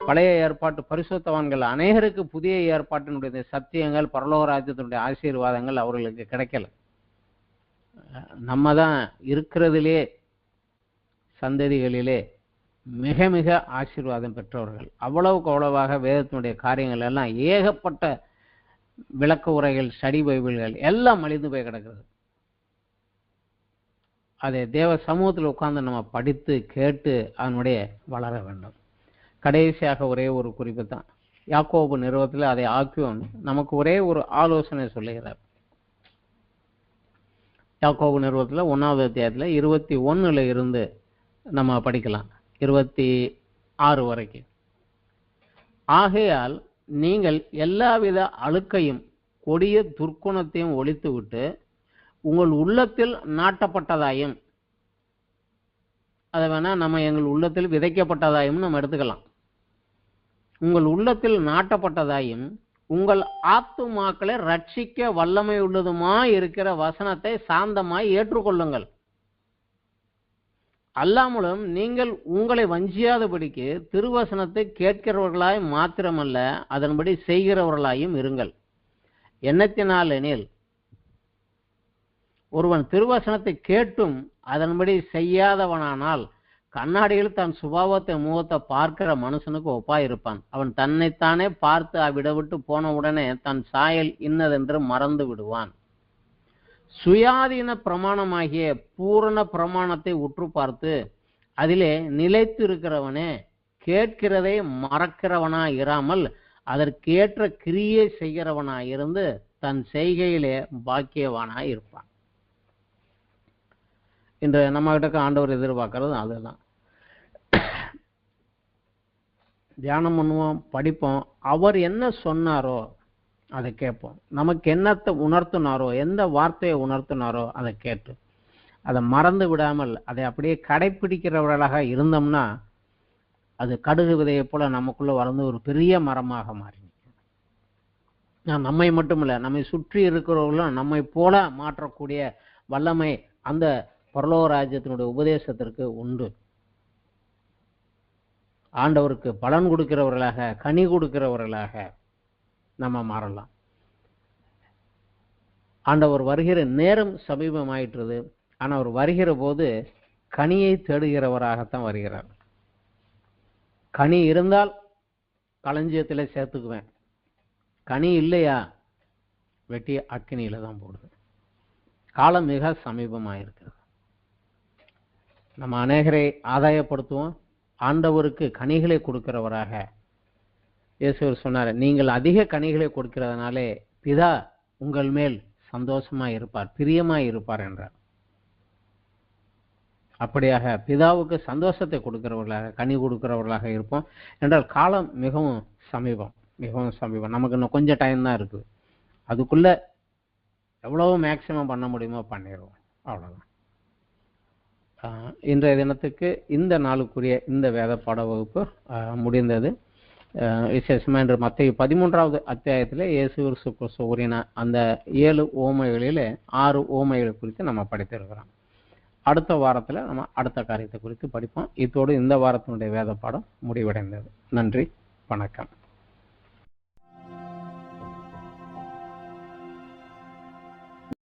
பழைய ஏற்பாட்டு பரிசுத்தவான்கள் அநேகருக்கு புதிய ஏற்பாட்டினுடைய சத்தியங்கள், பரலோக ராஜ்யத்தினுடைய ஆசீர்வாதங்கள் அவர்களுக்கு கிடைக்கல. நம்ம தான் இருக்கிறதுலே சந்ததிகளிலே மிக மிக ஆசீர்வாதம் பெற்றவர்கள். அவ்வளவுக்கு அவ்வளவாக வேதத்தினுடைய காரியங்கள் எல்லாம் ஏகப்பட்ட விளக்க உரைகள், ஸ்டடி பைபிள்கள் எல்லாம் அழிந்து போய் கிடக்கிறது. அதை தேவ சமூகத்தில் உட்கார்ந்து நம்ம படித்து கேட்டு அதனுடைய வளர வேண்டும். கடைசியாக ஒரே ஒரு குறிப்பு தான், யாக்கோபு நிறுவத்தில் அதை ஆக்கியோன் நமக்கு ஒரே ஒரு ஆலோசனை சொல்லுகிறார். யாக்கோபு நிறுவத்தில் 1வது அத்தியாயத்தில் 21 இருந்து நம்ம படிக்கலாம், 26 வரைக்கும். ஆகையால் நீங்கள் எல்லாவித அழுக்கையும் கொடிய துர்க்குணத்தையும் ஒழித்து விட்டு உங்கள் உள்ளத்தில் நாட்டப்பட்டதாயும், அதை வேணா நம்ம எங்கள் உள்ளத்தில் விதைக்கப்பட்டதாயும் நம்ம எடுத்துக்கலாம். உங்கள் உள்ளத்தில் நாட்டப்பட்டதாயும் உங்கள் ஆத்துமாக்களை ரட்சிக்க வல்லமை உள்ளதுமாய் இருக்கிற வசனத்தை சாந்தமாய் ஏற்றுக்கொள்ளுங்கள். அல்லாமலும் நீங்கள் உங்களை வஞ்சியாதபடிக்கு திருவசனத்தை கேட்கிறவர்களாய் மாத்திரமல்ல, அதன்படி செய்கிறவர்களாயும் இருங்கள். எண்ணத்தினால் எனில் ஒருவன் திருவசனத்தை கேட்டும் அதன்படி செய்யாதவனானால் கண்ணாடியில் தன் சுபாவத்தை முகத்தை பார்க்கிற மனுஷனுக்கு ஒப்பாயிருப்பான். அவன் தன்னைத்தானே பார்த்து அவ்விட விட்டு போன உடனே தன் சாயல் இன்னதென்று மறந்து விடுவான். சுயாதீன பிரமாணமாகிய பூரண பிரமாணத்தை உற்று பார்த்து அதிலே நிலைத்து இருக்கிறவனே கேட்கிறதை மறக்கிறவனா இராமல் அதற்கேற்ற கிரியை செய்கிறவனாயிருந்து தன் செய்கையிலே பாக்கியவானாய் இருப்பான். இன்று நம்ம கிட்ட ஆண்டவர் எதிர்பார்க்கறது அதுதான். தியானம் பண்ணுவோம், படிப்போம், அவர் என்ன சொன்னாரோ அதை கேட்போம். நமக்கு என்னத்தை உணர்த்தினாரோ, எந்த வார்த்தையை உணர்த்தினாரோ அதை கேட்டு அதை மறந்து விடாமல் அதை அப்படியே கடைப்பிடிக்கிறவர்களாக இருந்தோம்னா அது கடுகு விதையை போல நமக்குள்ள வளர்ந்து ஒரு பெரிய மரமாக மாறி நம்மை மட்டும் இல்லை, நம்மை சுற்றி இருக்கிறவர்களும் நம்மை போல மாற்றக்கூடிய வல்லமை அந்த பரலோக ராஜ்யத்தினுடைய உபதேசத்திற்கு உண்டு. ஆண்டவருக்கு பலன் கொடுக்கிறவர்களாக, கனி கொடுக்கிறவர்களாக நம்ம மாறலாம். ஆண்டவர் வருகிற நேரம் சமீபமாயிட்டுறது. ஆனால் அவர் வருகிற போது கனியை தேடுகிறவராகத்தான் வருகிறார். கனி இருந்தால் களஞ்சியத்தில் சேர்த்துக்குவேன், கனி இல்லையா வெட்டி அக்கினியில தான் போடுது. காலம் மிக சமீபமாயிருக்கிறது. நம்ம அநேகரை ஆதாயப்படுத்துவோம். ஆண்டவருக்கு கனிகளை கொடுக்கிறவராக இயேசு சொன்னார், நீங்கள் அதிக கனிகளை கொடுக்கிறதுனாலே பிதா உங்கள் மேல் சந்தோஷமா இருப்பார், பிரியமா இருப்பார் என்றார். அப்படியாக பிதாவுக்கு சந்தோஷத்தை கொடுக்கிறவர்களாக, கனி கொடுக்கிறவர்களாக இருப்போம். என்றால் காலம் மிகவும் சமீபம், மிகவும் சமீபம். நமக்கு இன்னும் கொஞ்சம் டைம் தான் இருக்குது. அதுக்குள்ள எவ்வளவு மேக்சிமம் பண்ண முடியுமோ பண்ணிடுவோம், அவ்வளோதான். இன்றைய தினத்துக்கு இந்த நாளுக்குரிய இந்த வேத பாட வகுப்பு முடிந்தது. விசேஷமா இன்று மத்தேயு 13வது அத்தியாயத்தில் இயேசு கிறிஸ்து கூறின அந்த 7 ஓமைகளில் 6 ஓமைகளை குறித்து நம்ம படித்திருக்கிறோம். அடுத்த வாரத்தில் நம்ம அடுத்த காரியத்தை குறித்து படிப்போம். இதோடு இந்த வாரத்தினுடைய வேத பாடம் முடிவடைந்தது. நன்றி, வணக்கம்.